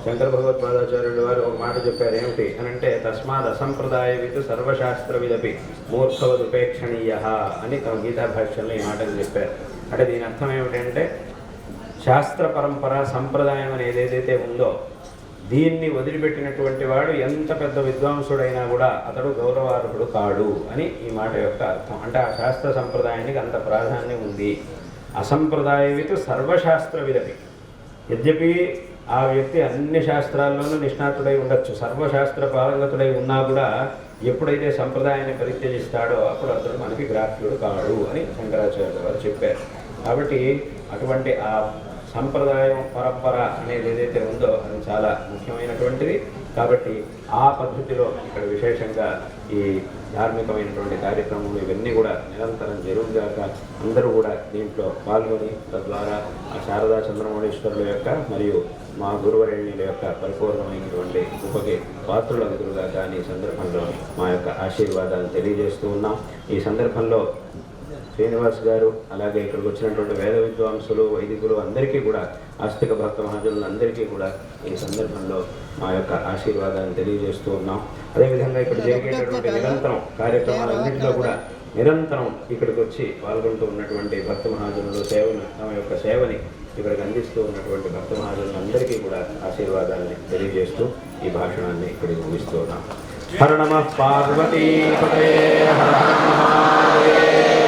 శంకర భగవత్పాదాచార్యుడు వారు ఒక మాట చెప్పారు. ఏమిటి అని అంటే, తస్మాత్ అసంప్రదాయవిత్ సర్వశాస్త్రవిదపి మూర్ఖవదుపేక్షణీయ అని తమ గీతా భాష్యంలో ఈ మాటలు చెప్పారు. అంటే దీని అర్థం ఏమిటంటే, శాస్త్ర పరంపర సంప్రదాయం అనేది ఏదైతే ఉందో దీన్ని వదిలిపెట్టినటువంటి వాడు ఎంత పెద్ద విద్వాంసుడైనా కూడా అతడు గౌరవార్హుడు కాడు అని ఈ మాట యొక్క అర్థం. అంటే ఆ శాస్త్ర సంప్రదాయానికి అంత ప్రాధాన్యం ఉంది. అసంప్రదాయవిత్ సర్వశాస్త్రవిదపి, యద్యపి ఆ వ్యక్తి అన్ని శాస్త్రాల్లోనూ నిష్ణాతుడై ఉండొచ్చు, సర్వశాస్త్ర పారంగతుడై ఉన్నా కూడా ఎప్పుడైతే సంప్రదాయాన్ని పరిత్యజిస్తాడో అప్పుడు అతడు మనకి గ్రాహ్యుడు కాడు అని శంకరాచార్యులు వారు చెప్పారు. కాబట్టి అటువంటి ఆ సంప్రదాయం పరంపర అనేది ఏదైతే ఉందో అది చాలా ముఖ్యమైనటువంటిది. కాబట్టి ఆ పద్ధతిలో ఇక్కడ విశేషంగా ఈ ధార్మికమైనటువంటి కార్యక్రమాలు ఇవన్నీ కూడా నిరంతరం జరుగుగాక, అందరూ కూడా దీంట్లో పాల్గొని తద్వారా ఆ శారదా చంద్రమౌళీశ్వరుల యొక్క మరియు మా గురువరేణ్యుల యొక్క పరిపూర్ణమైనటువంటి కృపకి పాత్రలు అందురుగాక అని ఈ సందర్భంలో మా యొక్క ఆశీర్వాదాలు తెలియజేస్తూ ఉన్నాం. ఈ సందర్భంలో శ్రీనివాస్ గారు అలాగే ఇక్కడికి వచ్చినటువంటి వేద విద్వాంసులు వైదికులు అందరికీ కూడా ఆస్తిక భక్త మహాజనులందరికీ కూడా ఈ సందర్భంలో మా యొక్క ఆశీర్వాదాన్ని తెలియజేస్తూ ఉన్నాం. అదేవిధంగా ఇక్కడ జరిగేటటువంటి నిరంతరం కార్యక్రమాలన్నింటిలో కూడా నిరంతరం ఇక్కడికి వచ్చి పాల్గొంటూ ఉన్నటువంటి భక్త మహాజనులు సేవను తమ యొక్క సేవని ఇక్కడికి అందిస్తూ ఉన్నటువంటి భక్త మహాజనులందరికీ కూడా ఆశీర్వాదాన్ని తెలియజేస్తూ ఈ భాషణాన్ని ఇక్కడికి ముగిస్తూ ఉన్నాం. హర నమః పార్వతీ పతే హర హర మహాదేవ.